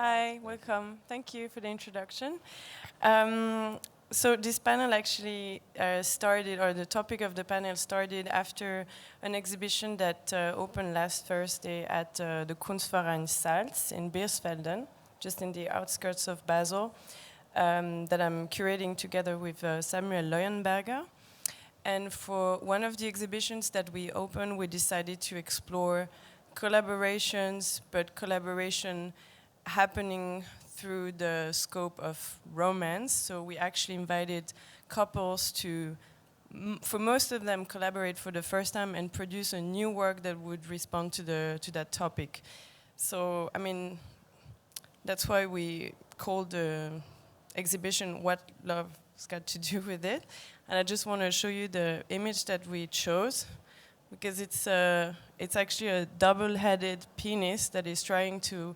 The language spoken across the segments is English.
Hi, welcome. Thank you for the introduction. So this panel actually started, or the topic of the panel started after an exhibition that opened last Thursday at the Kunstverein Salz in Birsfelden, just in the outskirts of Basel, that I'm curating together with Samuel Leuenberger. And for one of the exhibitions that we opened, we decided to explore collaborations, but collaboration happening through the scope of romance. So we actually invited couples to, for most of them, collaborate for the first time and produce a new work that would respond to that topic. So, I mean, that's why we called the exhibition What Love's Got to Do with It. And I just want to show you the image that we chose, because it's actually a double-headed penis that is trying to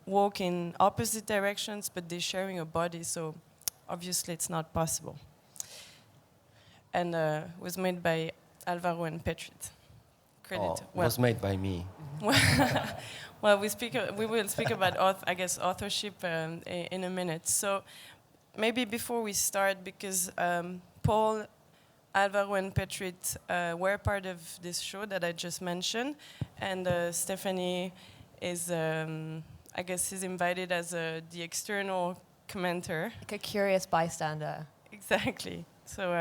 walk in opposite directions, but they're sharing a body, so obviously it's not possible. And was made by Alvaro and Petrit. Credit. Was made by me. Well, we will speak about authorship in a minute. So maybe before we start, because Paul, Alvaro and Petrit were part of this show that I just mentioned, and Stephanie is, is invited as the external commenter. Like a curious bystander. Exactly. So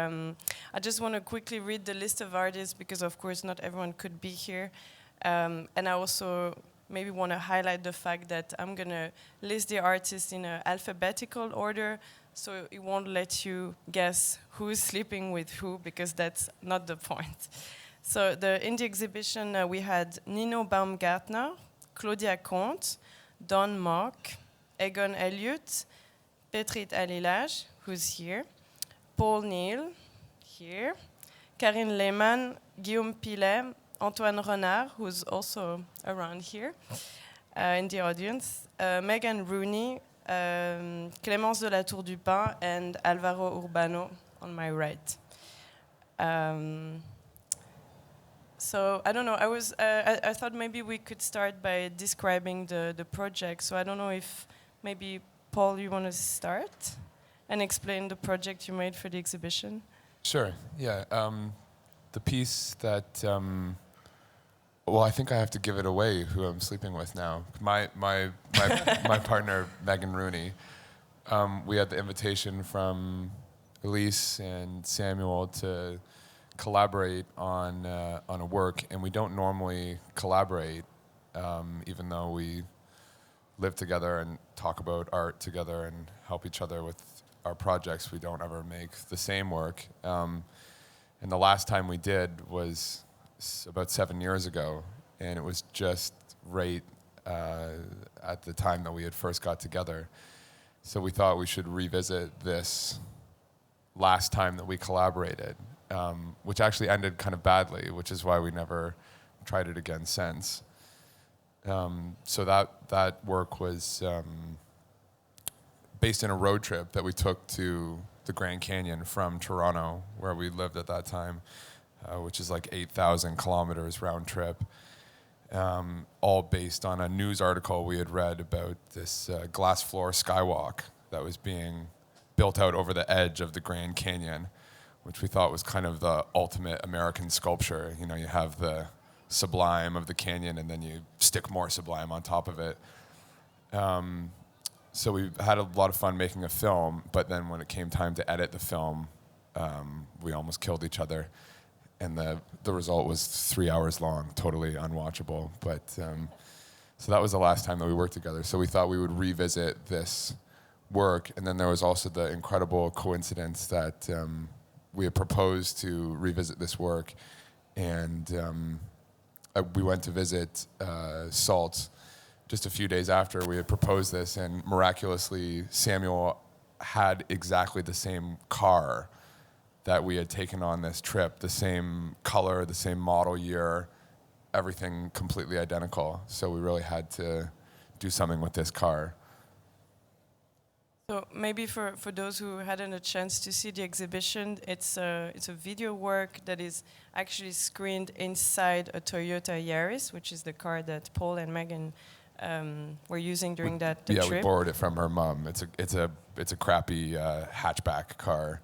I just want to quickly read the list of artists, because of course not everyone could be here. And I also maybe want to highlight the fact that I'm going to list the artists in an alphabetical order, so it won't let you guess who's sleeping with who, because that's not the point. So in the exhibition we had Nino Baumgartner, Claudia Comte, Don Mock, Egon Elliott, Petrit Halilaj, who's here, Paul Kneale, here, Karine Lehmann, Guillaume Pilet, Antoine Renard, who's also around here in the audience, Megan Rooney, Clémence de la Tour du Pin, and Alvaro Urbano on my right. So I don't know. I thought maybe we could start by describing the project. So I don't know if maybe Paul, you want to start and explain the project you made for the exhibition. Sure. Yeah. The piece that. Well, I think I have to give it away. Who I'm sleeping with now? My partner Megan Rooney. We had the invitation from Elise and Samuel to collaborate on a work, and we don't normally collaborate, even though we live together and talk about art together and help each other with our projects. We don't ever make the same work, and the last time we did was about 7 years ago, and it was just right at the time that we had first got together. So we thought we should revisit this last time that we collaborated, which actually ended kind of badly, which is why we never tried it again since. So that work was based in a road trip that we took to the Grand Canyon from Toronto, where we lived at that time, which is like 8,000 kilometers round trip, all based on a news article we had read about this glass floor skywalk that was being built out over the edge of the Grand Canyon, which we thought was kind of the ultimate American sculpture. You know, you have the sublime of the canyon, and then you stick more sublime on top of it. So we had a lot of fun making a film, but then when it came time to edit the film, we almost killed each other. And the result was 3 hours long, totally unwatchable. But so that was the last time that we worked together. So we thought we would revisit this work. And then there was also the incredible coincidence that we had proposed to revisit this work. And we went to visit Salt just a few days after we had proposed this. And miraculously, Samuel had exactly the same car that we had taken on this trip, the same color, the same model year, everything completely identical. So we really had to do something with this car. So maybe for those who hadn't a chance to see the exhibition, it's a video work that is actually screened inside a Toyota Yaris, which is the car that Paul and Megan were using during the yeah, trip. we borrowed it from her mom. It's a crappy hatchback car.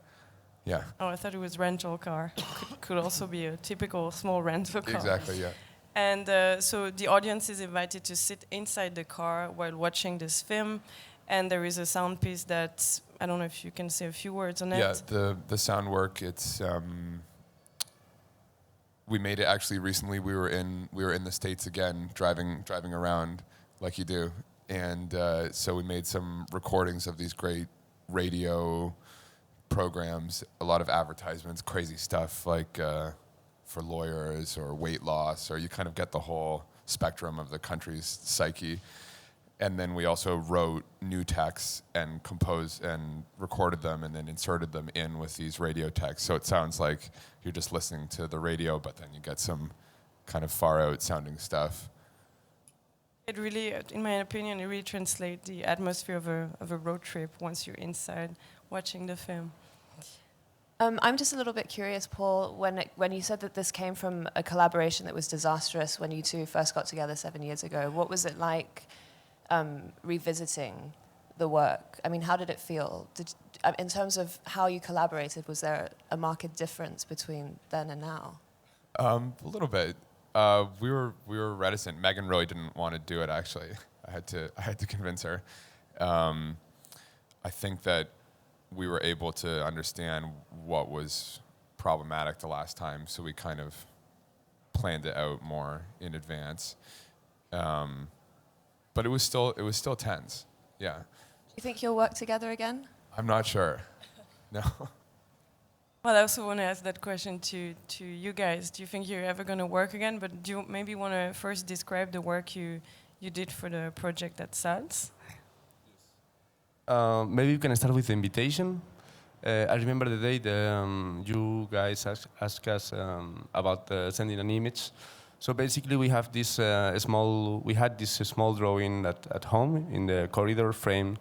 Yeah. Oh, I thought it was rental car. Could also be a typical small rental car. Exactly. Yeah. And so the audience is invited to sit inside the car while watching this film, and there is a sound piece that I don't know if you can say a few words on it. Yeah, the sound work. It's we made it actually recently. We were in the States again, driving around like you do, and so we made some recordings of these great radio programs, a lot of advertisements, crazy stuff like for lawyers or weight loss, or you kind of get the whole spectrum of the country's psyche. And then we also wrote new texts and composed and recorded them and then inserted them in with these radio texts. So it sounds like you're just listening to the radio, but then you get some kind of far out sounding stuff. It really, in my opinion, it really translates the atmosphere of a road trip once you're inside watching the film. I'm just a little bit curious, Paul, when you said that this came from a collaboration that was disastrous when you two first got together 7 years ago. What was it like revisiting the work? I mean, how did it feel? In terms of how you collaborated, was there a marked difference between then and now? A little bit. We were reticent. Megan really didn't want to do it. Actually, I had to convince her. I think that we were able to understand what was problematic the last time, so we kind of planned it out more in advance. But it was still tense. Yeah. Do you think you'll work together again? I'm not sure. No. Well, I also want to ask that question to you guys. Do you think you're ever going to work again? But do you maybe want to first describe the work you did for the project at SALS? Maybe you can start with the invitation. I remember the day you guys asked us about sending an image. So basically, we have this small drawing at home in the corridor frame,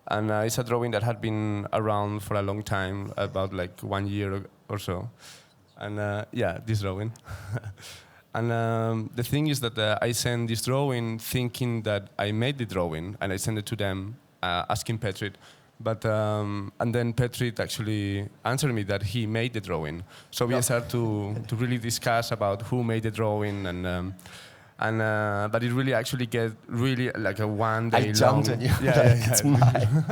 and it's a drawing that had been around for a long time, about like 1 year or so. And this drawing. And the thing is that I sent this drawing thinking that I made the drawing, and I sent it to them asking Petrit. But and then Petrit actually answered me that he made the drawing. So we started to really discuss about who made the drawing, and but it really actually get really like a 1 day long. I jumped on you. It's mine.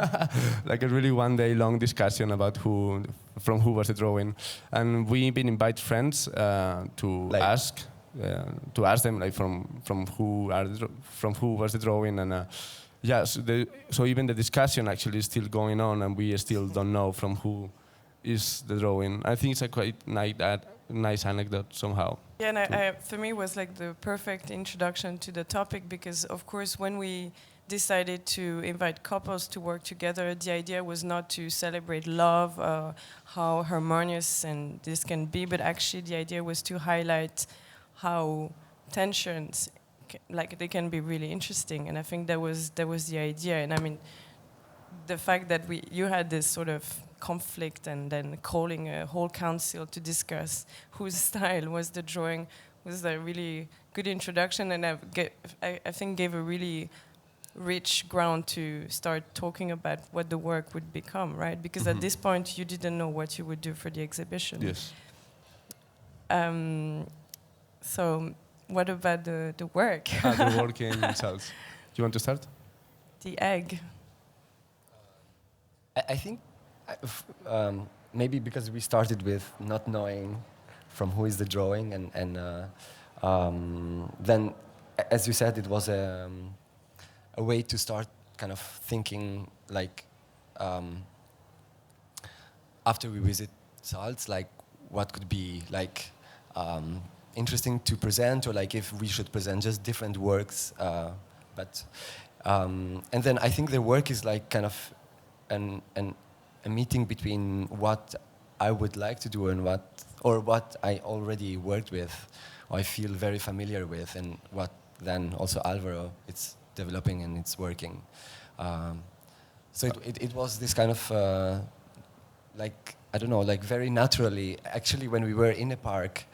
Like a really 1 day long discussion about who was the drawing, and we've been invited friends to ask them like from who was the drawing, and. Yes, so even the discussion actually is still going on, and we still don't know from who is the drawing. I think it's a quite nice anecdote somehow. Yeah, and for me it was like the perfect introduction to the topic, because of course when we decided to invite couples to work together, the idea was not to celebrate love, how harmonious and this can be, but actually the idea was to highlight how tensions like they can be really interesting, and I think that was the idea. And I mean, the fact that you had this sort of conflict and then calling a whole council to discuss whose style was the drawing was a really good introduction, and I think gave a really rich ground to start talking about what the work would become, right? Because at this point you didn't know what you would do for the exhibition. Yes. So. What about the work? The work in SALS. Do you want to start? The egg. I think maybe because we started with not knowing from who is the drawing, and then, as you said, it was a way to start kind of thinking like after we visit SALS, like what could be like. Interesting to present, or like if we should present just different works, and then I think the work is like kind of a meeting between what I would like to do and what I already worked with, or I feel very familiar with, and what then also Alvaro it's developing and it's working. So it was this kind of like I don't know, like very naturally. Actually, when we were in a park.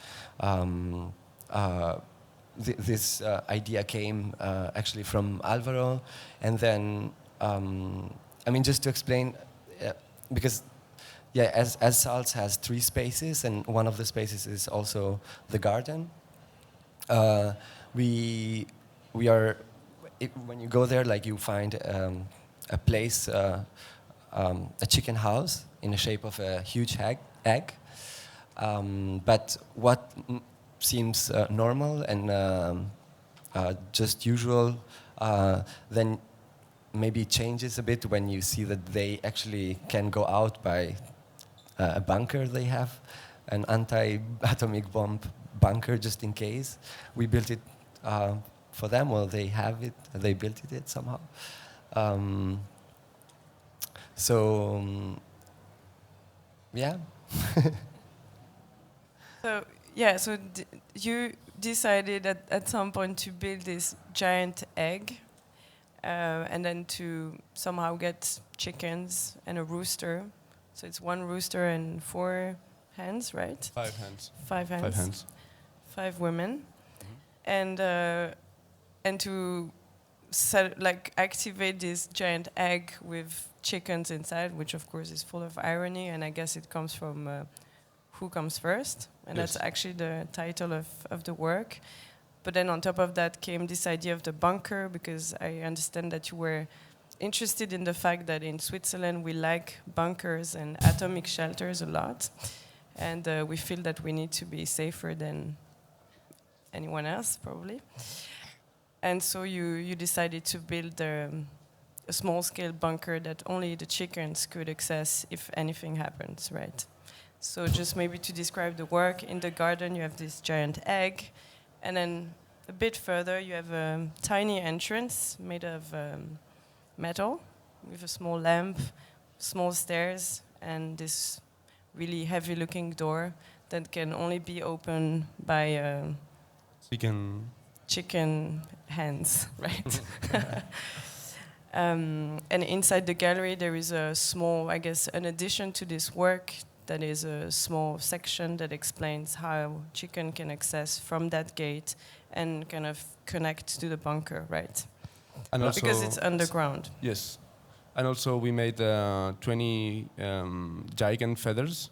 this idea came actually from Alvaro, and then I mean, just to explain, because yeah, as Salz has 3 spaces, and one of the spaces is also the garden. We are, when you go there, like you find a place, a chicken house in the shape of a huge egg. But what seems normal and just usual, then maybe changes a bit when you see that they actually can go out by a bunker they have, an anti-atomic bomb bunker just in case. We built it for them, or they have it, they built it somehow. Yeah. So yeah, so you decided at some point to build this giant egg, and then to somehow get chickens and a rooster. So it's 1 rooster and 4 hens, right? 5 hands. 5 hens. 5 hands. 5 women, and to activate this giant egg with chickens inside, which of course is full of irony, and I guess it comes from who comes first, and Yes. that's actually the title of the work. But then on top of that came this idea of the bunker, because I understand that you were interested in the fact that in Switzerland we like bunkers and atomic shelters a lot, and we feel that we need to be safer than anyone else, probably. And so you decided to build a small-scale bunker that only the chickens could access if anything happens, right? So just maybe to describe the work, in the garden you have this giant egg, and then a bit further you have a tiny entrance made of metal with a small lamp, small stairs, and this really heavy-looking door that can only be opened by chicken hands, right? And inside the gallery there is a small, I guess, an addition to this work, that is a small section that explains how chicken can access from that gate and kind of connect to the bunker, right? And also because it's underground. Yes. And also we made 20 giant feathers,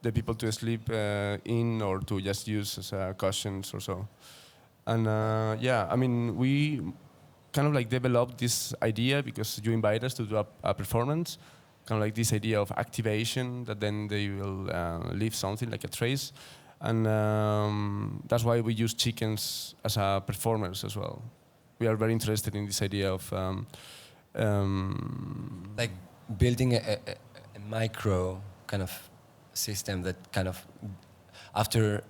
the people to sleep in or to just use as cushions or so. And yeah, I mean, we kind of like developed this idea because you invite us to do a performance, kind of like this idea of activation, that then they will leave something like a trace. And that's why we use chickens as performers as well. We are very interested in this idea of like building a micro kind of system that kind of, after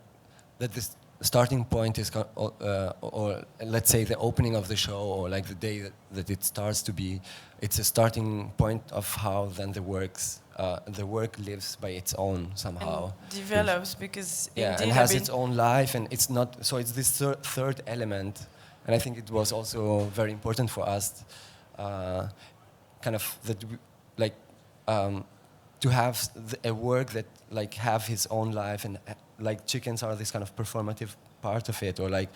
that, this starting point is or let's say the opening of the show, or like the day that it starts to be, it's a starting point of how then the work lives by its own somehow. And develops, because yeah, indeed and has its own life, and it's not, so it's this third element. And I think it was also very important for us, kind of that, like, to have a work that like have his own life, and like chickens are this kind of performative part of it, or like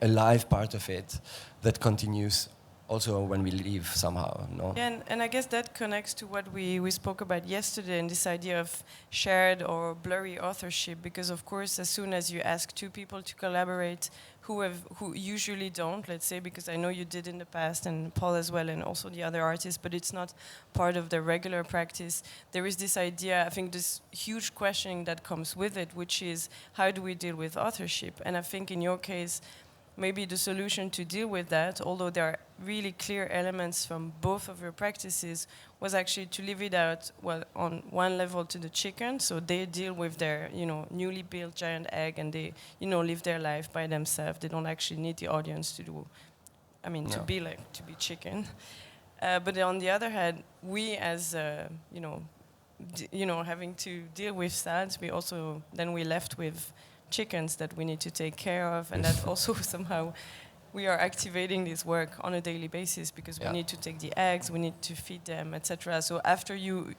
a live part of it that continues also when we leave somehow, no? Yeah, and I guess that connects to what we spoke about yesterday, and this idea of shared or blurry authorship, because of course as soon as you ask 2 people to collaborate who usually don't, let's say, because I know you did in the past, and Paul as well, and also the other artists, but it's not part of their regular practice, there is this idea, I think this huge questioning that comes with it, which is how do we deal with authorship? And I think in your case, maybe the solution to deal with that, although there are really clear elements from both of your practices, was actually to leave it out, well, on one level to the chicken, so they deal with their, newly built giant egg, and they, live their life by themselves. They don't actually need the audience to do, to be chicken. But on the other hand, we as, having to deal with SADS, we left with chickens that we need to take care of, and that also somehow we are activating this work on a daily basis, because we need to take the eggs, we need to feed them, etc. So after you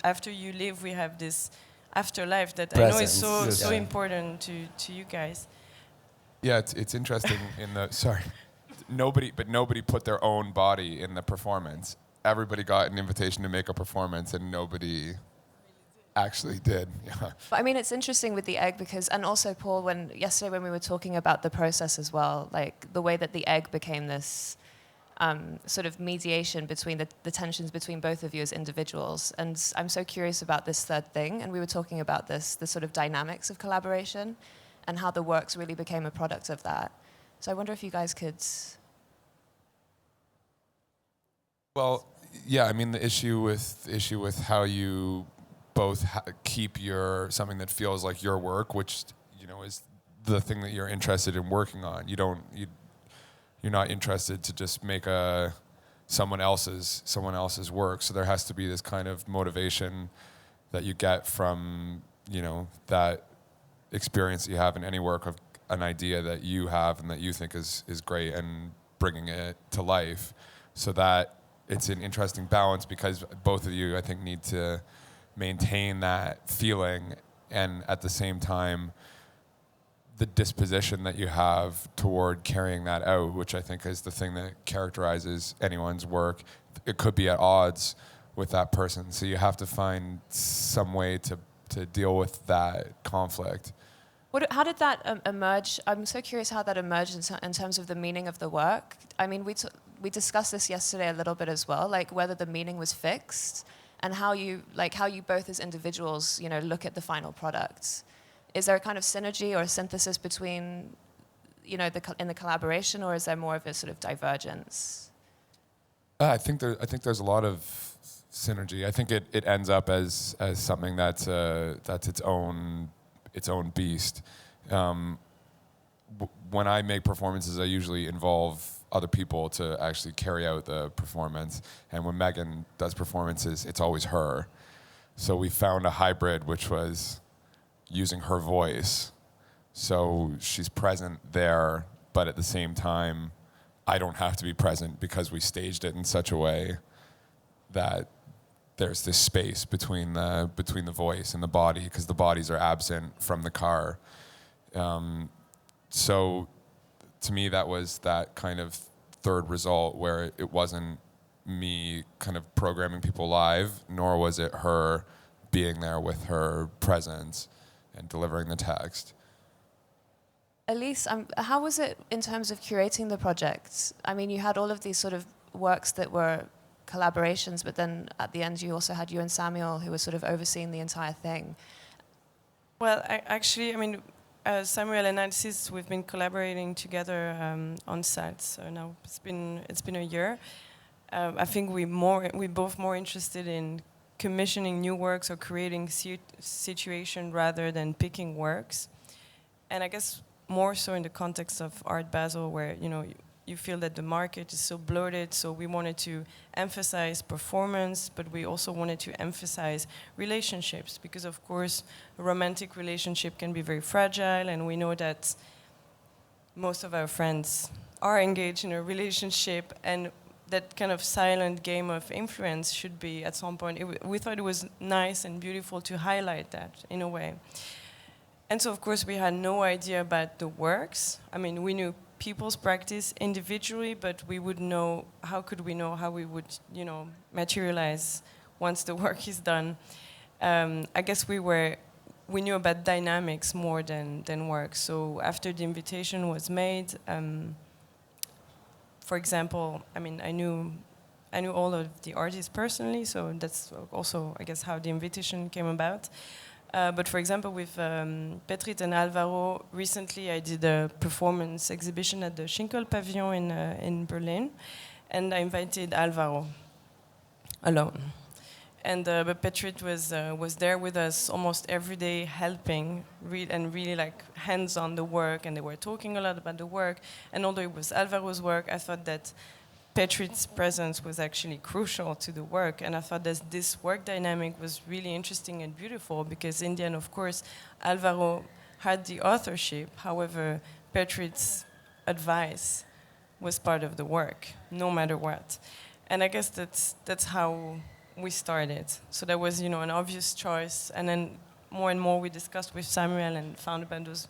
leave, we have this afterlife that presence. I know is so important to you guys. Yeah, it's interesting in the sorry. Nobody put their own body in the performance. Everybody got an invitation to make a performance, and nobody actually did. Yeah. But I mean, it's interesting with the egg because, and also Paul, yesterday when we were talking about the process as well, like the way that the egg became this sort of mediation between the tensions between both of you as individuals. And I'm so curious about this third thing. And we were talking about the sort of dynamics of collaboration and how the works really became a product of that. So I wonder if you guys could. Well, yeah. I mean, the issue with how you both keep something that feels like your work, which is the thing that you're interested in working on. You're not interested to just make someone else's work. So there has to be this kind of motivation that you get from that experience that you have in any work of an idea that you have and that you think is great, and bringing it to life. So that it's an interesting balance, because both of you, I think, need to maintain that feeling, and at the same time the disposition that you have toward carrying that out, which I think is the thing that characterizes anyone's work. It could be at odds with that person, so you have to find some way to deal with that conflict. How did that emerge? I'm so curious how that emerged in terms of the meaning of the work. I mean, we discussed this yesterday a little bit as well, like whether the meaning was fixed and how you both as individuals, look at the final product. Is there a kind of synergy or a synthesis between, in the collaboration, or is there more of a sort of divergence? I think there's a lot of synergy. I think it ends up as something that's its own beast. When I make performances, I usually involve other people to actually carry out the performance. And when Megan does performances, it's always her. So we found a hybrid, which was using her voice. So she's present there, but at the same time, I don't have to be present, because we staged it in such a way that there's this space between the voice and the body, because the bodies are absent from the car. So to me, that was that kind of third result, where it wasn't me kind of programming people live, nor was it her being there with her presence and delivering the text. Elise, how was it in terms of curating the project? I mean, you had all of these sort of works that were collaborations, but then at the end you also had you and Samuel, who were sort of overseeing the entire thing. Well, Samuel and Elise, we've been collaborating together on site. So now it's been a year. I think we both more interested in commissioning new works or creating situation rather than picking works. And I guess more so in the context of Art Basel, where you feel that the market is so bloated, so we wanted to emphasize performance, but we also wanted to emphasize relationships, because of course a romantic relationship can be very fragile, and we know that most of our friends are engaged in a relationship, and that kind of silent game of influence should be at some point. We thought it was nice and beautiful to highlight that in a way. And so of course we had no idea about the works. I mean, we knew people's practice individually, but how could we know how we would, materialize once the work is done? I guess we knew about dynamics more than work. So after the invitation was made, for example, I mean, I knew all of the artists personally, so that's also, I guess, how the invitation came about. But for example, with Petrit and Alvaro, recently I did a performance exhibition at the Kneale Pavilion in Berlin, and I invited Alvaro alone. And but Petrit was there with us almost every day, helping, and really like hands on the work, and they were talking a lot about the work. And although it was Alvaro's work, I thought that Petrit's presence was actually crucial to the work, and I thought that this work dynamic was really interesting and beautiful, because in the end, of course, Alvaro had the authorship. However, Petrit's advice was part of the work, no matter what. And I guess that's how we started. So that was, an obvious choice. And then more and more we discussed with Samuel and found about those,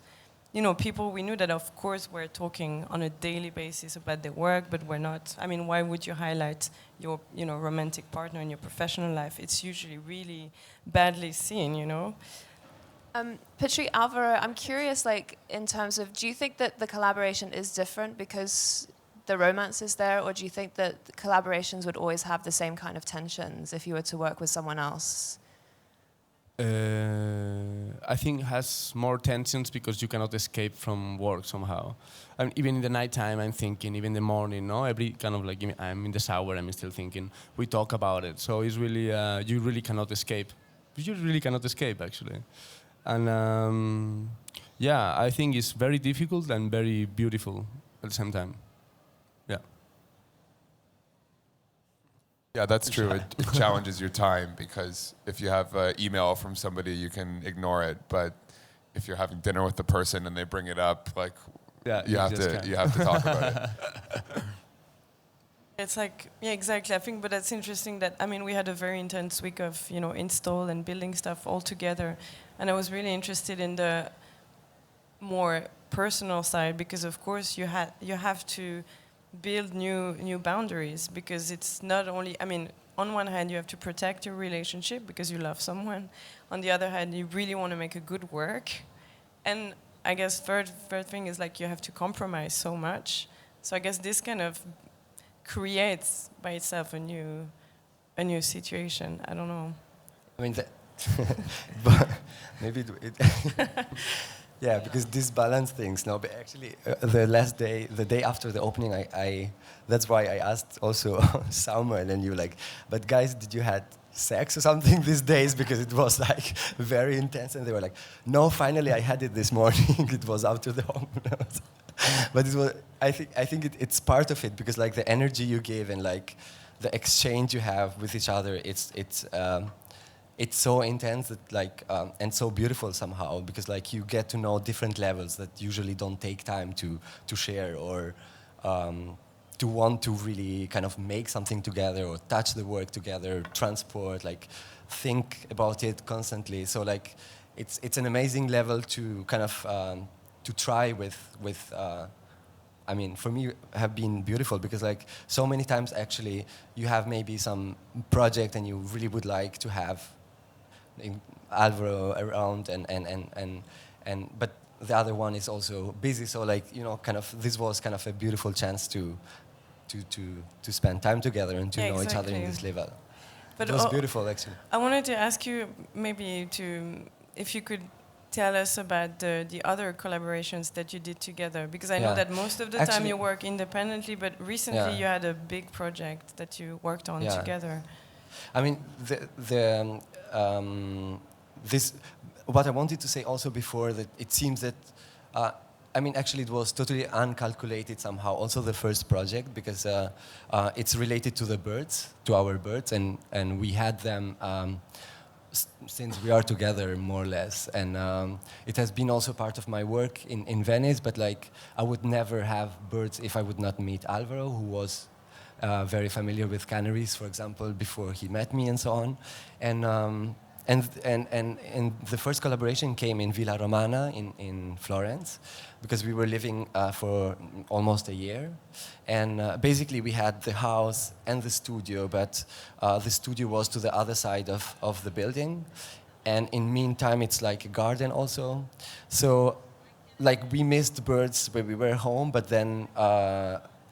you know, people we knew that of course were talking on a daily basis about their work, but we're not. I mean, why would you highlight your, you know, romantic partner in your professional life? It's usually really badly seen, you know. Petrit, Alvaro, I'm curious, like, in terms of, do you think that the collaboration is different because the romance is there, or do you think that collaborations would always have the same kind of tensions if you were to work with someone else? I think it has more tensions because you cannot escape from work somehow. I mean, even in the nighttime, I'm thinking. Even in the morning, no, every kind of like I'm in the shower, I'm still thinking. We talk about it, so it's really you really cannot escape. You really cannot escape, actually. And yeah, I think it's very difficult and very beautiful at the same time. Yeah. Yeah, that's true. It challenges your time because if you have an email from somebody, you can ignore it. But if you're having dinner with the person and they bring it up, like you have to talk about it. It's like, yeah, exactly. I think, but that's interesting that, I mean, we had a very intense week of, you know, install and building stuff all together. And I was really interested in the more personal side because, of course, you have to build new boundaries because it's not only, I mean, on one hand, you have to protect your relationship because you love someone. On the other hand, you really want to make a good work. And I guess third thing is like you have to compromise so much. So I guess this kind of creates by itself a new situation. I don't know. I mean, but maybe yeah, because these balance things. No, but actually, the day after the opening, I that's why I asked also Samuel and you like, but guys, did you had sex or something these days because it was like very intense, and they were like, no, finally I had it this morning. It was after the opening. But it was, I think it's part of it because like the energy you give and like the exchange you have with each other, it's so intense that like and so beautiful somehow because like you get to know different levels that usually don't take time to share or to want to really kind of make something together or touch the work together, transport, like think about it constantly. So like it's an amazing level to kind of to try with I mean, for me, have been beautiful because like so many times actually you have maybe some project and you really would like to have Alvaro around and but the other one is also busy. So like, you know, kind of this was kind of a beautiful chance to spend time together and to know each other in this level. But it was beautiful actually. I wanted to ask you maybe if you could tell us about the other collaborations that you did together, because I know that most of the time you work independently, but recently you had a big project that you worked on together. I mean, this what I wanted to say also before, that it seems that I mean, actually it was totally uncalculated somehow, also the first project, because it's related to the birds, to our birds, and we had them since we are together, more or less. And it has been also part of my work in Venice, but like I would never have birds if I would not meet Alvaro, who was very familiar with canaries, for example, before he met me and so on. And the first collaboration came in Villa Romana in Florence, because we were living for almost a year. And basically we had the house and the studio, but the studio was to the other side of the building. And in meantime, it's like a garden also. So like we missed birds when we were home, but then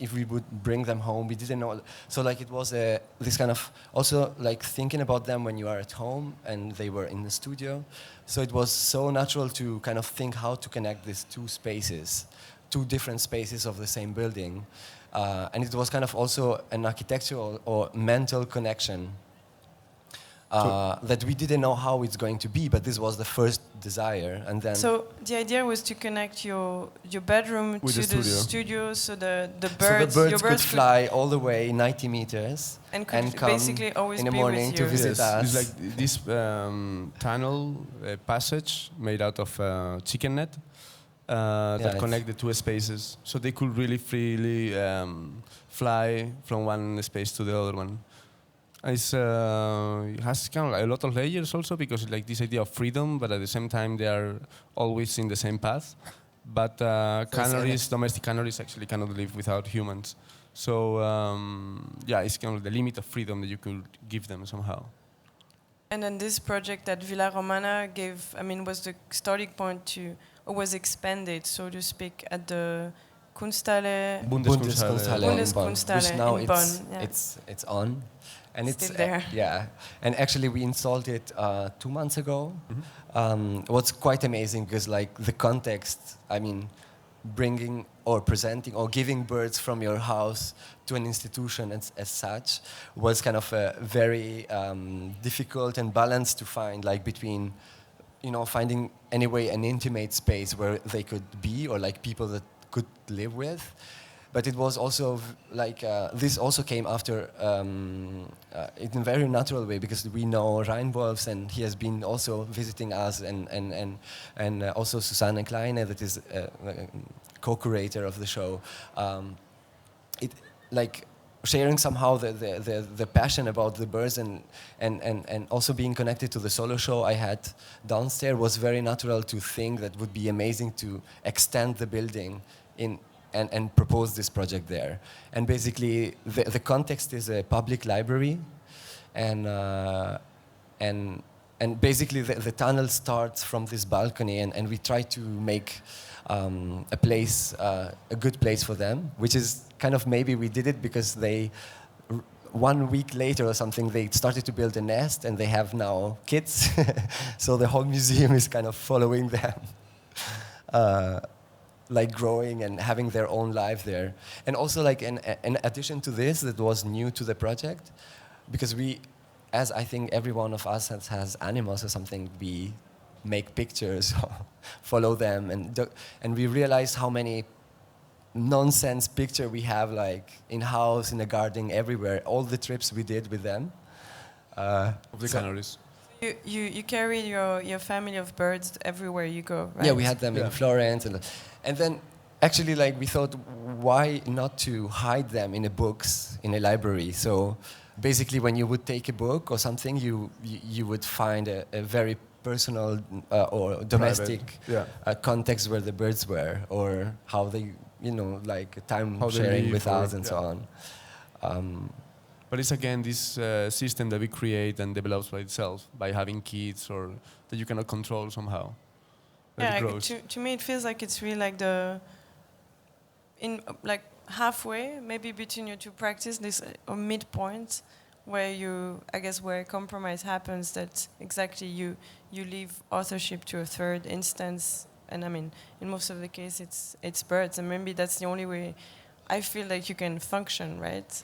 if we would bring them home, we didn't know. So like it was this kind of also like thinking about them when you are at home and they were in the studio. So it was so natural to kind of think how to connect these two spaces, two different spaces of the same building. And it was kind of also an architectural or mental connection that we didn't know how it's going to be, but this was the first desire. And then so the idea was to connect your bedroom with to the studio, so the birds, so the birds could fly all the way 90 meters and come basically always in the be morning with to you. visit us. It's like this tunnel passage made out of chicken net that connect the two spaces, so they could really freely fly from one space to the other one. It has kind of like a lot of layers also, because like this idea of freedom, but at the same time they are always in the same path. But it's canaries, domestic canaries, actually cannot live without humans. So yeah, it's kind of the limit of freedom that you could give them somehow. And then this project at Villa Romana was the starting point to, or was expanded, so to speak, at the Kunsthalle. Bundeskunsthalle in Bonn, Bundeskunsthalle which now in Bonn, yeah. it's on, and Still it's there. yeah, and actually we installed it 2 months ago. What's quite amazing because like the context, I mean, bringing or presenting or giving birds from your house to an institution as such was kind of very difficult and balanced to find, like between, you know, finding anyway an intimate space where they could be, or like people that could live with. But it was also this also came after in a very natural way, because we know Reinwolfs, and he has been also visiting us, and also Susanne Kleine, that is co-curator of the show. It like sharing somehow the passion about the birds and also being connected to the solo show I had downstairs was very natural to think that would be amazing to extend the building and propose this project there. And basically the context is a public library, and basically the tunnel starts from this balcony, and we try to make a place, a good place for them, which is kind of, maybe we did it because they 1 week later or something, they started to build a nest, and they have now kids. So the whole museum is kind of following them, like growing and having their own life there. And also, like in addition to this, that was new to the project, because we, as I think every one of us has animals or something, we make pictures, follow them, and we realize how many nonsense picture we have, like in house, in the garden, everywhere. All the trips we did with them. Of the canaries. You carry your family of birds everywhere you go, right? Yeah, we had them in Florence, and then actually, like, we thought, why not to hide them in the books in a library? So basically, when you would take a book or something, you would find a very personal or domestic context where the birds were, or how they, you know, like time how sharing with us and so on. But it's again this system that we create and develops by itself, by having kids, or that you cannot control somehow. Yeah, to me it feels like it's really like like halfway, maybe between your two practice, this or midpoint, where where a compromise happens, that exactly you leave authorship to a third instance, and I mean in most of the case it's birds, and maybe that's the only way I feel like you can function, right?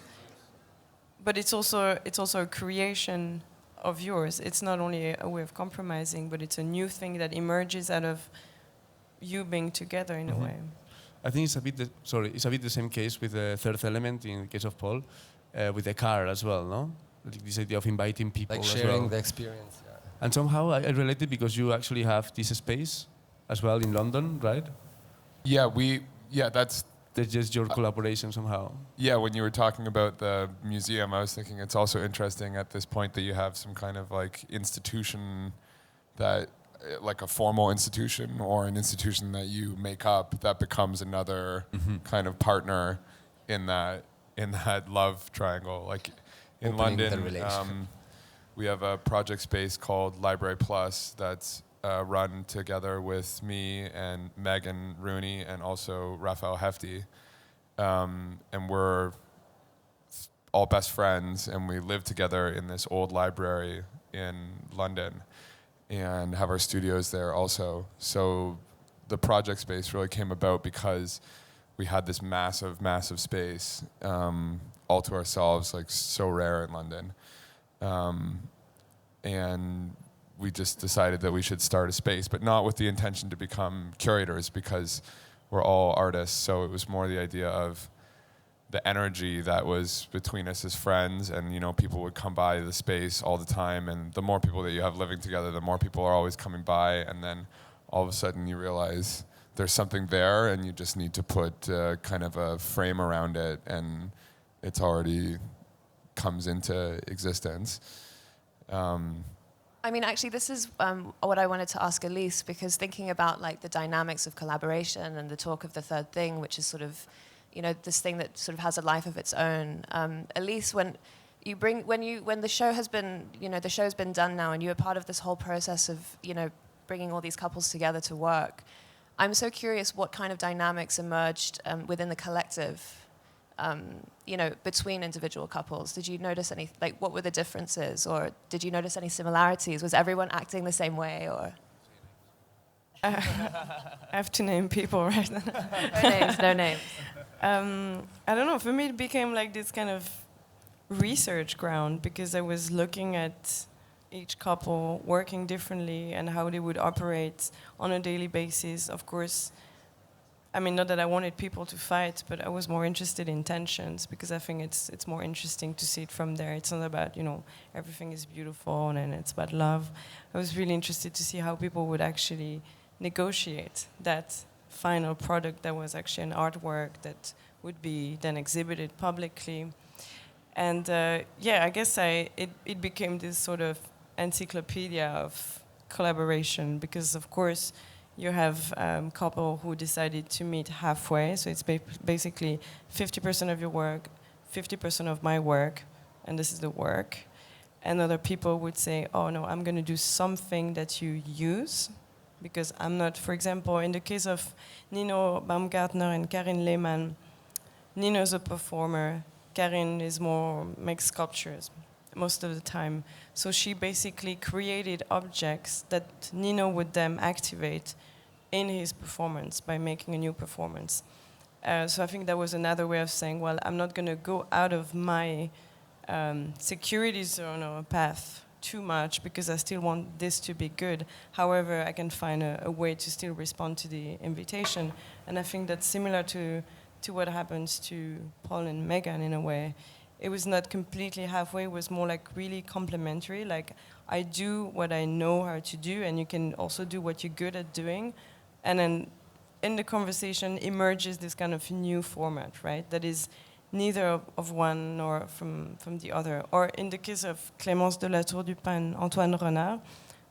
But it's also a creation of yours. It's not only a way of compromising, but it's a new thing that emerges out of you being together in a way. I think it's a bit the same case with the third element in the case of Paul, with the car as well, no? Like this idea of inviting people, like as sharing well. the experience. Yeah. And somehow I relate it because you actually have this space as well in London, right? That's just your collaboration somehow. Yeah, when you were talking about the museum, I was thinking it's also interesting at this point that you have some kind of like institution that, like a formal institution or an institution that you make up that becomes another kind of partner in that love triangle. Like in London, we have a project space called Library Plus that's run together with me and Megan Rooney and also Raphael Hefty. And we're all best friends, and we live together in this old library in London and have our studios there also. So the project space really came about because we had this massive, massive space all to ourselves, like so rare in London. And we just decided that we should start a space, but not with the intention to become curators, because we're all artists. So it was more the idea of the energy that was between us as friends, and people would come by the space all the time, and the more people that you have living together, the more people are always coming by, and then all of a sudden you realize there's something there, and you just need to put kind of a frame around it, and it's already comes into existence. I mean, actually, this is what I wanted to ask Elise, because thinking about like the dynamics of collaboration and the talk of the third thing, which is sort of, this thing that sort of has a life of its own. Elise, when the show has been, the show's been done now, and you were part of this whole process of, bringing all these couples together to work. I'm so curious what kind of dynamics emerged within the collective. Between individual couples? Did you notice any, what were the differences? Or did you notice any similarities? Was everyone acting the same way, or? I have to name people, right? No names. I don't know, for me it became like this kind of research ground, because I was looking at each couple working differently and how they would operate on a daily basis. Of course, I mean, not that I wanted people to fight, but I was more interested in tensions, because I think it's more interesting to see it from there. It's not about, everything is beautiful and it's about love. I was really interested to see how people would actually negotiate that final product that was actually an artwork that would be then exhibited publicly. And I guess it became this sort of encyclopedia of collaboration, because of course, you have a couple who decided to meet halfway, so it's basically 50% of your work, 50% of my work, and this is the work. And other people would say, oh no, I'm going to do something that you use, because I'm not, for example, in the case of Nino Baumgartner and Karin Lehmann, Nino is a performer, Karin makes sculptures most of the time. So she basically created objects that Nino would then activate in his performance by making a new performance. So I think that was another way of saying, well, I'm not going to go out of my security zone or path too much, because I still want this to be good. However, I can find a way to still respond to the invitation. And I think that's similar to what happens to Paul and Megan in a way. It was not completely halfway, it was more like really complementary. Like, I do what I know how to do, and you can also do what you're good at doing. And then in the conversation emerges this kind of new format, right? That is neither of one nor from the other. Or in the case of Clémence de la Tour du Pin and Antoine Renard,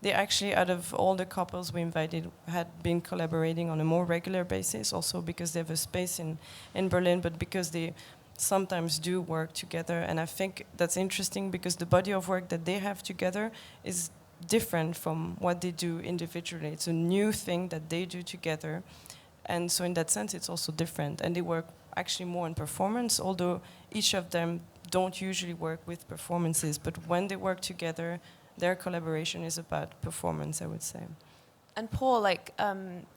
they actually, out of all the couples we invited, had been collaborating on a more regular basis, also because they have a space in Berlin, but because they sometimes do work together. And I think that's interesting, because the body of work that they have together is different from what they do individually. It's a new thing that they do together. And so in that sense, it's also different. And they work actually more on performance, although each of them don't usually work with performances. But when they work together, their collaboration is about performance, I would say. And Paul,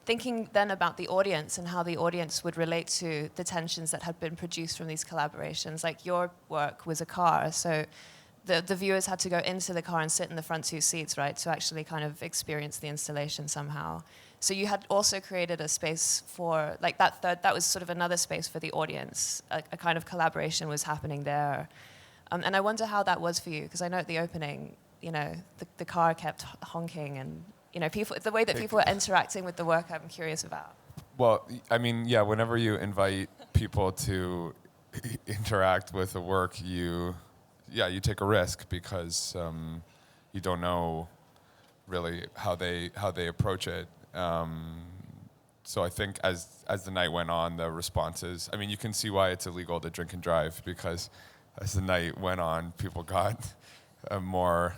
thinking then about the audience and how the audience would relate to the tensions that had been produced from these collaborations, like your work was a car, so the viewers had to go into the car and sit in the front two seats, right, to actually kind of experience the installation somehow. So you had also created a space for, that was sort of another space for the audience. A kind of collaboration was happening there. And I wonder how that was for you, because I know at the opening, the car kept honking, and people, the way that people were interacting with the work, I'm curious about. Well, I mean, yeah, whenever you invite people to interact with the work, you take a risk, because you don't know really how they approach it. So I think as the night went on, the responses, I mean, you can see why it's illegal to drink and drive, because as the night went on, people got more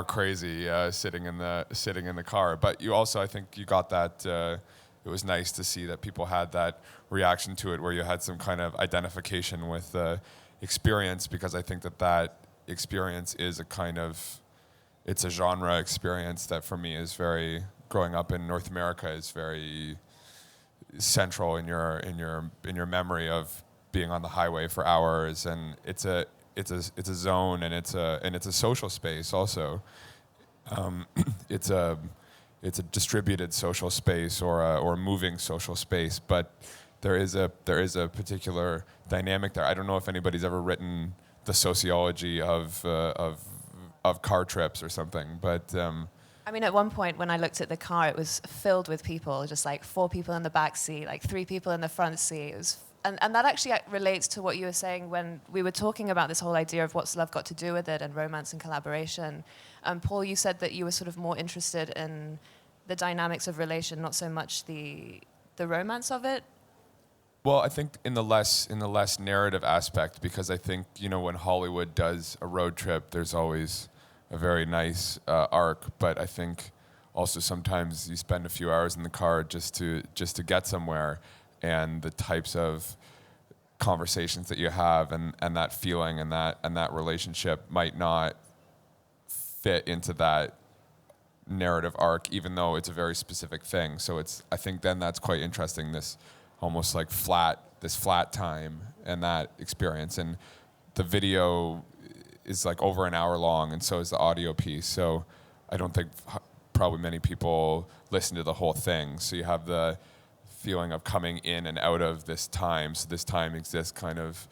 crazy sitting in the car. But you also, I think you got that, it was nice to see that people had that reaction to it, where you had some kind of identification with the experience, because I think that experience is it's a genre experience that for me is very, growing up in North America, is very central in your memory of being on the highway for hours, and it's a zone, and it's a social space also. It's a distributed social space, or a moving social space, but there is a particular dynamic there. I don't know if anybody's ever written the sociology of car trips or something, but. I mean, at one point when I looked at the car, it was filled with people, just like 4 people in the back seat, like 3 people in the front seat. It was and that actually relates to what you were saying when we were talking about this whole idea of what's love got to do with it and romance and collaboration. Paul, you said that you were sort of more interested in the dynamics of relation, not so much the romance of it. Well, I think in the less narrative aspect, because I think, you know, when Hollywood does a road trip, there's always a very nice arc, but I think also sometimes you spend a few hours in the car just to get somewhere, and the types of conversations that you have and that feeling and that relationship might not fit into that narrative arc, even though it's a very specific thing. So I think then that's quite interesting, this almost like flat time and that experience. And the video is like over an hour long, and so is the audio piece. So I don't think probably many people listen to the whole thing. So you have the feeling of coming in and out of this time. So this time exists kind of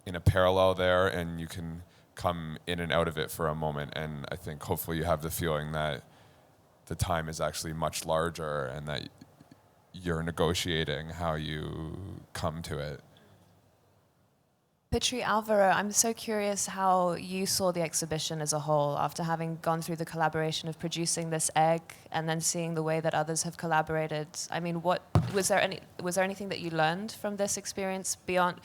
in a parallel there, and you can come in and out of it for a moment. And I think hopefully you have the feeling that the time is actually much larger and that you're negotiating how you come to it. Petrit, Alvaro, I'm so curious how you saw the exhibition as a whole after having gone through the collaboration of producing this egg and then seeing the way that others have collaborated. I mean, was there anything that you learned from this experience beyond?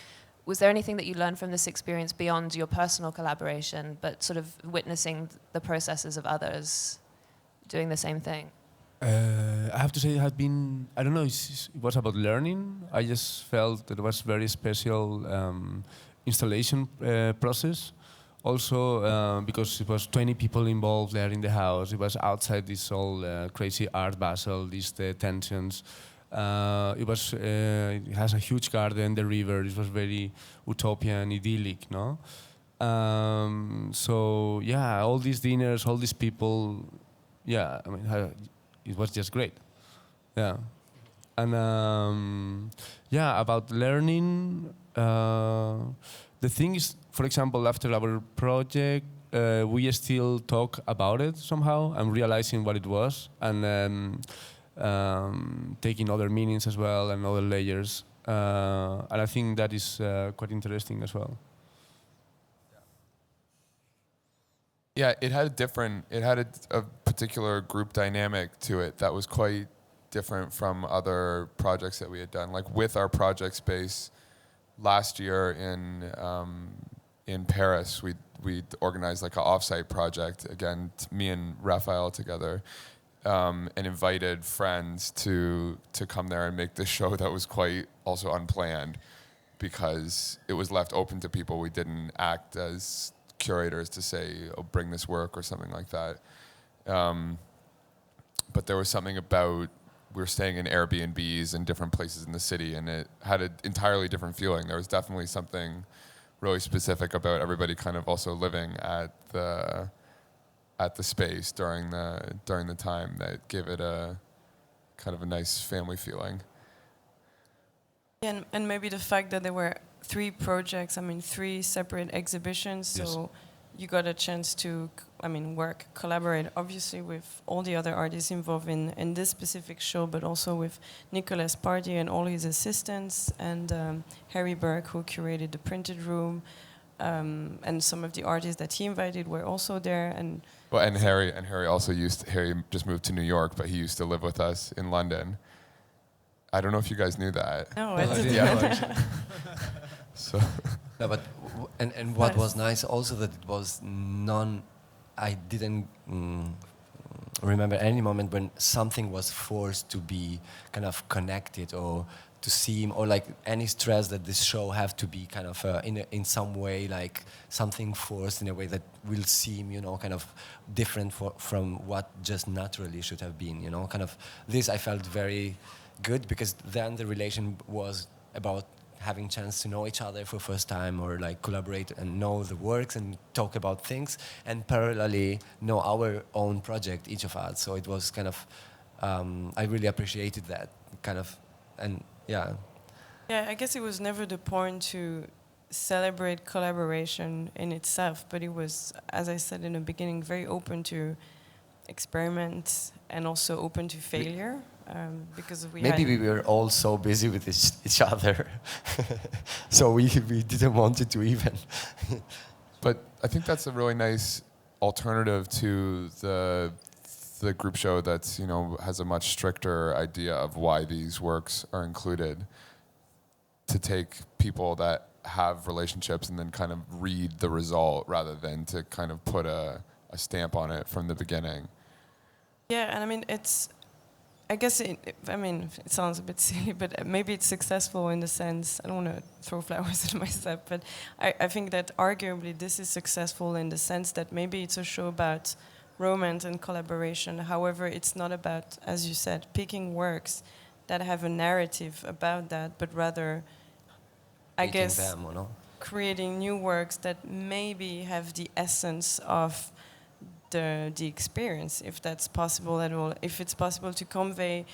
Was there anything that you learned from this experience beyond your personal collaboration, but sort of witnessing the processes of others doing the same thing? I have to say it had been, I don't know, it was about learning. I just felt that it was very special installation process. Also, because it was 20 people involved there in the house. It was outside this all crazy Art Basel, these tensions. It has a huge garden, the river. It was very utopian, idyllic, no? So yeah, all these dinners, all these people. Yeah, I mean, it was just great. Yeah, and yeah, about learning. The thing is, for example, after our project, we still talk about it somehow and realizing what it was, and taking other meanings as well and other layers. And I think that is quite interesting as well. Yeah, it had a particular group dynamic to it that was quite different from other projects that we had done. Like with our project space last year in Paris, we organized like an offsite project, again, me and Raphael together, and invited friends to come there and make this show that was quite also unplanned, because it was left open to people. We didn't act as curators to say, oh, bring this work or something like that. But there was something about, we were staying in Airbnbs in different places in the city, and it had an entirely different feeling. There was definitely something really specific about everybody kind of also living at the space during the time that gave it a kind of a nice family feeling. And maybe the fact that there were 3 projects, I mean 3 separate exhibitions, so yes. You got a chance to, collaborate obviously with all the other artists involved in this specific show, but also with Nicolas Party and all his assistants, and Harry Burke, who curated the printed room, and some of the artists that he invited were also there. And Harry also Harry just moved to New York, but he used to live with us in London. I don't know if you guys knew that. No, I didn't. Yeah. So. No, but and what was nice also that it was I didn't remember any moment when something was forced to be kind of connected or to seem, or like any stress that this show have to be kind of in some way like something forced in a way that will seem, kind of different from what just naturally should have been, kind of this I felt very good, because then the relation was about having chance to know each other for first time, or like collaborate and know the works and talk about things, and parallelly know our own project, each of us. So it was kind of, I really appreciated that kind of, and yeah. Yeah, I guess it was never the point to celebrate collaboration in itself, but it was, as I said in the beginning, very open to experiment and also open to failure. because we Maybe had we were all so busy with each other, so we didn't want it to even. But I think that's a really nice alternative to the group show that's, you know, has a much stricter idea of why these works are included, to take people that have relationships and then kind of read the result rather than to kind of put a stamp on it from the beginning. Yeah, and I mean, I guess it sounds a bit silly, but maybe it's successful in the sense, I don't want to throw flowers at myself, but I think that arguably this is successful in the sense that maybe it's a show about romance and collaboration. However, it's not about, as you said, picking works that have a narrative about that, but rather, I guess, them, or no? creating new works that maybe have the essence of the experience, if that's possible at all. If it's possible to convey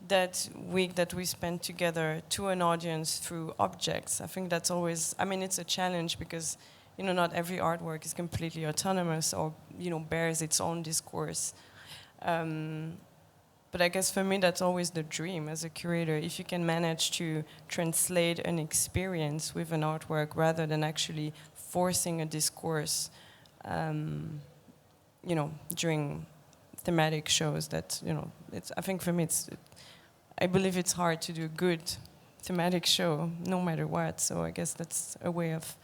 that week that we spent together to an audience through objects. I think that's always, I mean, it's a challenge because, you know, not every artwork is completely autonomous or, you know, bears its own discourse. But I guess for me, that's always the dream as a curator. If you can manage to translate an experience with an artwork rather than actually forcing a discourse, you know, during thematic shows that, you know, I think for me, I believe it's hard to do a good thematic show, no matter what. So I guess that's a way of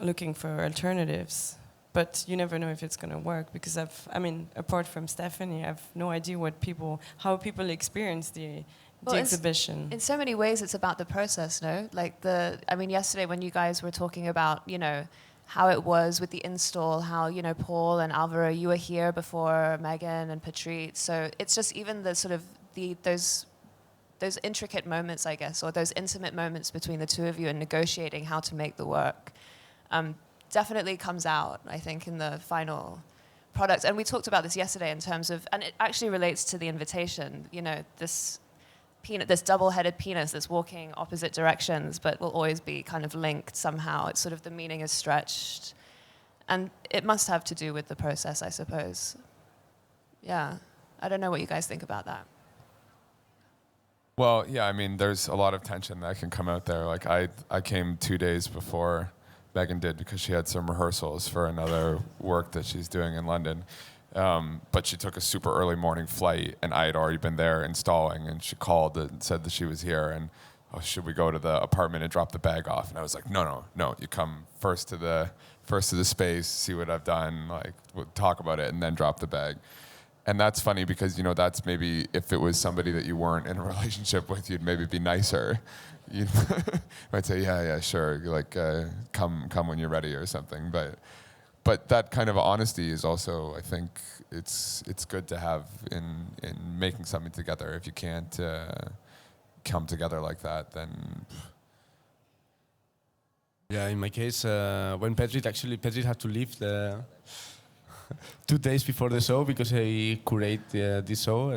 looking for alternatives. But you never know if it's going to work because apart from Stephanie, I have no idea how people experience the exhibition. In so many ways, it's about the process, no? Like yesterday when you guys were talking about, you know, how it was with the install, how, you know, Paul and Alvaro, you were here before Megan and Petrit. So it's just even the sort of those intricate moments, I guess, or those intimate moments between the two of you and negotiating how to make the work. Definitely comes out, I think, in the final product. And we talked about this yesterday in terms of, and it actually relates to the invitation, you know, this double-headed penis that's walking opposite directions, but will always be kind of linked somehow. It's sort of the meaning is stretched. And it must have to do with the process, I suppose. Yeah. I don't know what you guys think about that. Well, yeah, I mean, there's a lot of tension that can come out there. Like, I came 2 days before Megan did because she had some rehearsals for another work that she's doing in London. But she took a super early morning flight, and I had already been there installing, and she called and said that she was here, and should we go to the apartment and drop the bag off? And I was like, no, you come first to the space, see what I've done, like we'll talk about it, and then drop the bag. And that's funny because, you know, that's maybe if it was somebody that you weren't in a relationship with, you'd maybe be nicer. You might say, yeah, sure, like come when you're ready or something. But that kind of honesty is also, I think, it's good to have in making something together. If you can't come together like that, then. Yeah, in my case, when Petrit had to leave 2 days before the show because he curated this show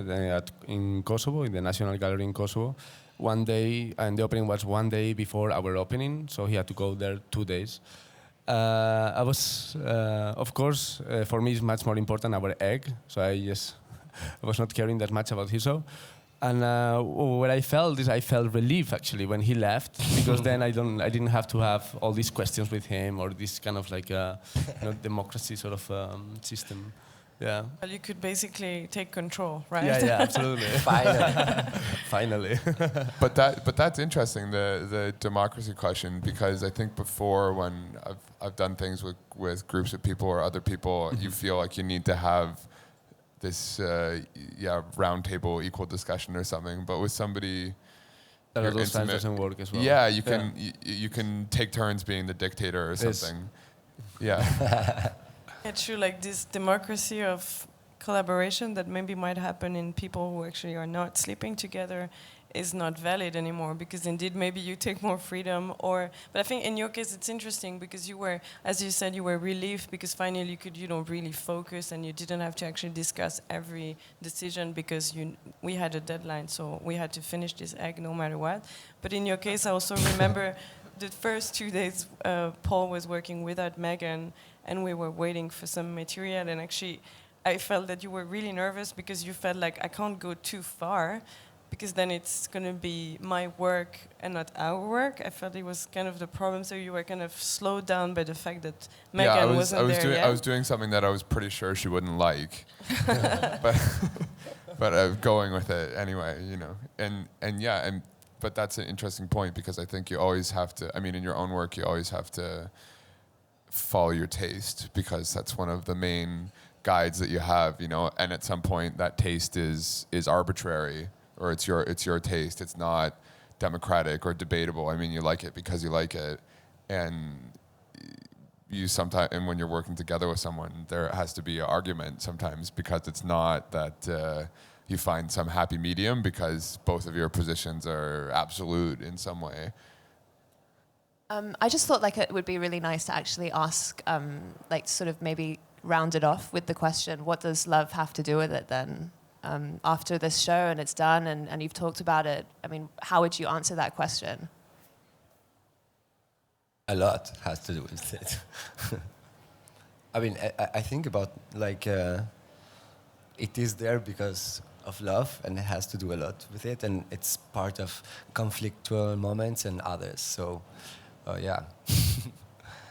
in Kosovo, in the National Gallery in Kosovo. One day, and the opening was 1 day before our opening, so he had to go there 2 days. I was, of course, for me it's much more important our egg, so I was not caring that much about his show. And what I felt relief actually when he left, because then I didn't have to have all these questions with him or this kind of like democracy sort of system. Yeah. Well, you could basically take control, right? Yeah, absolutely. Finally. But that's interesting, the democracy question, because I think before when I've done things with groups of people or other people, you feel like you need to have this round table equal discussion or something. But with somebody those times doesn't work as well. Yeah, you can take turns being the dictator or something. Yeah. Yeah, true, like this democracy of collaboration that maybe might happen in people who actually are not sleeping together is not valid anymore, because indeed maybe you take more freedom, but I think in your case it's interesting because you were, as you said, you were relieved because finally you could, really focus and you didn't have to actually discuss every decision because we had a deadline, so we had to finish this egg no matter what. But in your case, I also remember the first 2 days Paul was working without Megan and we were waiting for some material, and actually I felt that you were really nervous because you felt like I can't go too far because then it's going to be my work and not our work. I felt it was kind of the problem, so you were kind of slowed down by the fact that Megan wasn't there yet. I was doing something that I was pretty sure she wouldn't like, but going with it anyway, you know. But that's an interesting point because I think you always have to. I mean, in your own work, you always have to follow your taste because that's one of the main guides that you have, you know. And at some point, that taste is arbitrary, or it's your taste. It's not democratic or debatable. I mean, you like it because you like it, and you sometimes. And when you're working together with someone, there has to be an argument sometimes because it's not that you find some happy medium because both of your positions are absolute in some way. I just thought like it would be really nice to actually ask, like sort of maybe round it off with the question, what does love have to do with it then? After this show and it's done and you've talked about it, I mean, how would you answer that question? A lot has to do with it. I mean, I think about like it is there because of love, and it has to do a lot with it, and it's part of conflictual moments and others. So, yeah,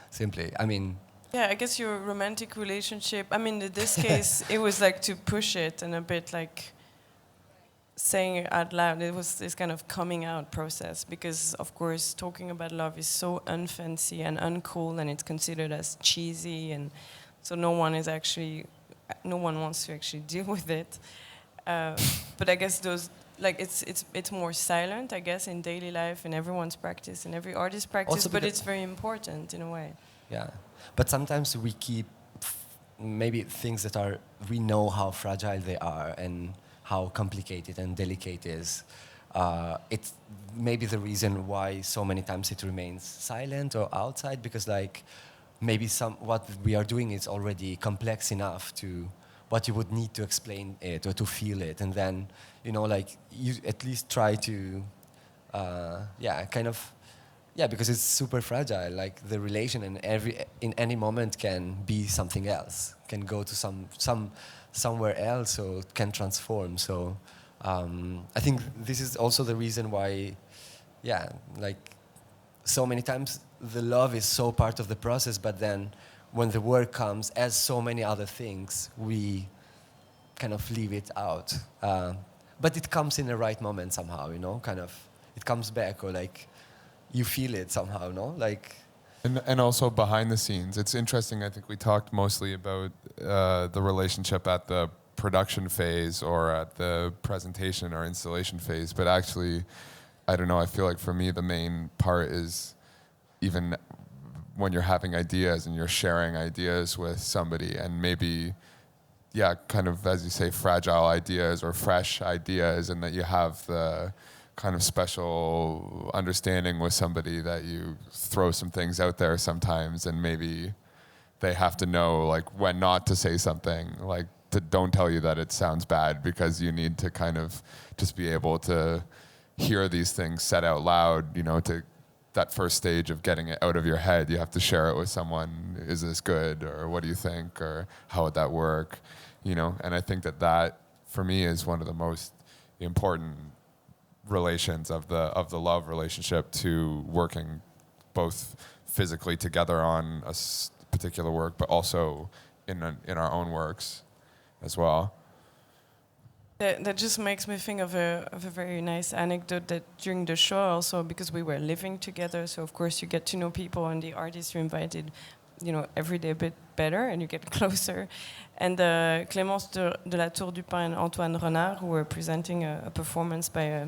simply. I mean. Yeah, I guess your romantic relationship. I mean, in this case, it was like to push it and a bit like saying it out loud. It was this kind of coming out process because, of course, talking about love is so unfancy and uncool, and it's considered as cheesy, and so no one wants to actually deal with it. But I guess those, like, it's more silent, I guess, in daily life, in everyone's practice, in every artist's practice. But it's very important in a way. Yeah, but sometimes we keep maybe things that are, we know how fragile they are and how complicated and delicate it is. It's maybe the reason why so many times it remains silent or outside, because like maybe what we are doing is already complex enough to what you would need to explain it or to feel it, and then, you know, like you at least try to, because it's super fragile. Like the relation in any moment can be something else, can go to somewhere else, or it can transform. So I think this is also the reason why, like so many times the love is so part of the process, but then when the work comes, as so many other things, we kind of leave it out. But it comes in the right moment somehow, you know, kind of, it comes back, or like, you feel it somehow, no? Like, and also behind the scenes. It's interesting, I think we talked mostly about the relationship at the production phase or at the presentation or installation phase, but actually, I don't know, I feel like for me the main part is even when you're having ideas and you're sharing ideas with somebody, and maybe, kind of, as you say, fragile ideas or fresh ideas, and that you have the kind of special understanding with somebody that you throw some things out there sometimes, and maybe they have to know like when not to say something, like don't tell you that it sounds bad, because you need to kind of just be able to hear these things said out loud, you know, to that first stage of getting it out of your head. You have to share it with someone. Is this good, or what do you think, or how would that work, you know? And I think that for me is one of the most important relations of the love relationship to working both physically together on a particular work, but also in our own works as well. That just makes me think of a very nice anecdote that during the show also, because we were living together, so of course you get to know people and the artists you invited, you know, every day a bit better and you get closer. And Clémence de la Tour du Pin and Antoine Renard, who were presenting a performance by a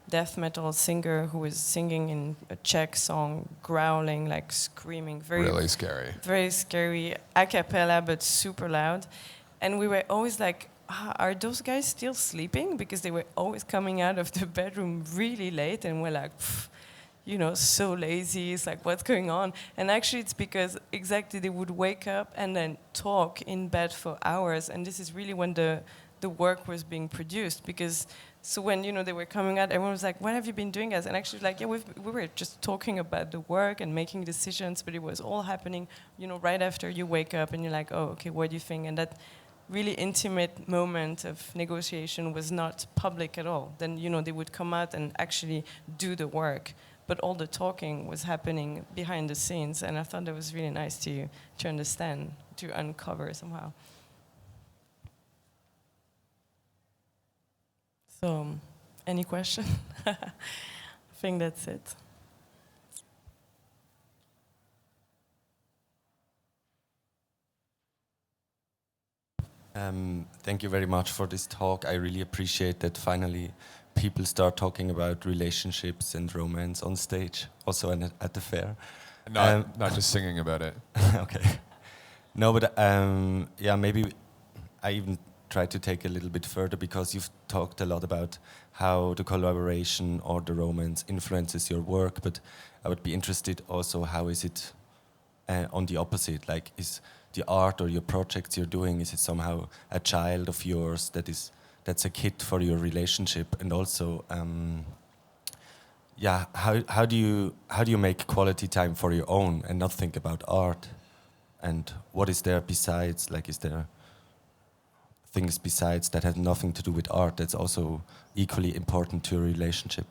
death metal singer who was singing in a Czech song, growling, like screaming, really scary. Very scary, a cappella, but super loud. And we were always like, are those guys still sleeping? Because they were always coming out of the bedroom really late, and we're like, you know, so lazy. It's like, what's going on? And actually, it's because exactly they would wake up and then talk in bed for hours. And this is really when the work was being produced. Because so when, you know, they were coming out, everyone was like, what have you been doing, guys? And actually, like, we were just talking about the work and making decisions, but it was all happening, you know, right after you wake up and you're like, oh, okay, what do you think? And that really intimate moment of negotiation was not public at all. Then, you know, they would come out and actually do the work, but all the talking was happening behind the scenes, and I thought that was really nice to understand, to uncover somehow. So, any question? I think that's it. Thank you very much for this talk. I really appreciate that finally people start talking about relationships and romance on stage, also at the fair. Not just singing about it. Okay. No, but yeah, maybe I even try to take a little bit further, because you've talked a lot about how the collaboration or the romance influences your work, but I would be interested also, how is it on the opposite? Like, is the art or your projects you're doing, is it somehow a child of yours that's a kit for your relationship? And also, yeah, how do you make quality time for your own and not think about art? And what is there besides? Like, is there things besides that have nothing to do with art that's also equally important to your relationship?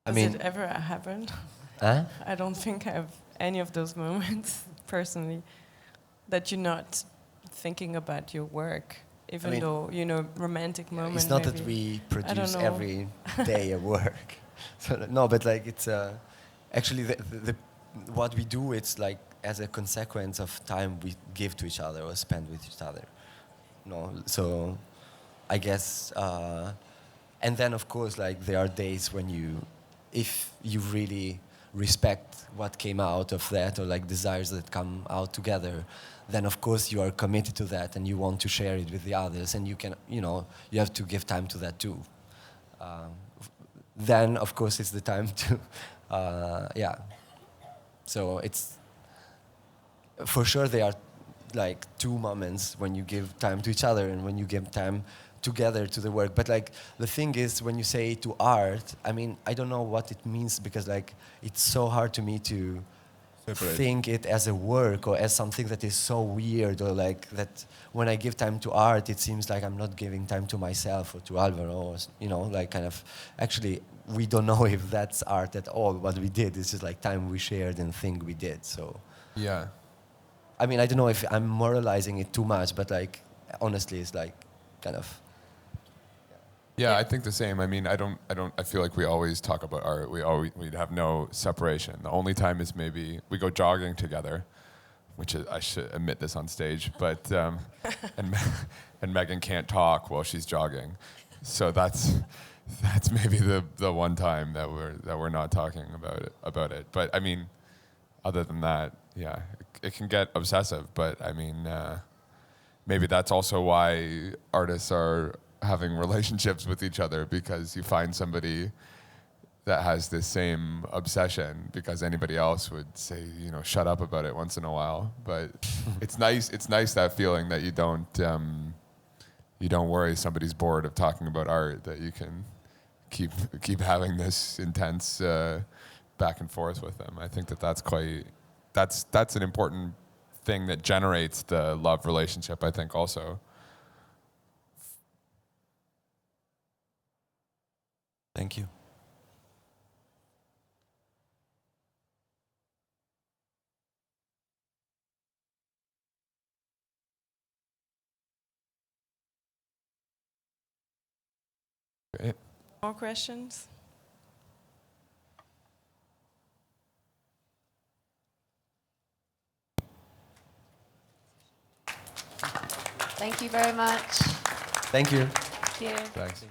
Has it ever happened? Huh? I don't think I have any of those moments, personally, that you're not thinking about your work, even though, you know, romantic moments. It's not that we produce every day at work. So, no, but like, it's actually what we do, it's like as a consequence of time we give to each other or spend with each other. No, so I guess, and then of course, like, there are days when if you really respect what came out of that, or like desires that come out together, then of course you are committed to that and you want to share it with the others, and you can, you know, you have to give time to that too. Then of course it's the time to, yeah. So it's, for sure there are like two moments when you give time to each other and when you give time together to the work. But like, the thing is, when you say to art, I mean, I don't know what it means, because like, it's so hard to me to think it as a work or as something that is so weird, or like that when I give time to art, it seems like I'm not giving time to myself or to Alvaro, or, you know, like, kind of, actually we don't know if that's art at all, what we did. It's just like time we shared and thing we did. So Yeah. I mean, I don't know if I'm moralizing it too much, but like, honestly, it's like kind of. Yeah, I think the same. I mean, I feel like we always talk about art. We'd have no separation. The only time is maybe we go jogging together, which is, I should admit this on stage, but, and Megan can't talk while she's jogging. So that's maybe the one time that we're not talking about it. But I mean, other than that, yeah, it can get obsessive, but I mean, maybe that's also why artists are having relationships with each other, because you find somebody that has this same obsession, because anybody else would say, you know, shut up about it once in a while. But it's nice that feeling that you don't worry somebody's bored of talking about art, that you can keep having this intense back and forth with them. I think that's an important thing that generates the love relationship, I think, also. Thank you. Great. More questions? Thank you very much. Thank you. Thank you. Thanks.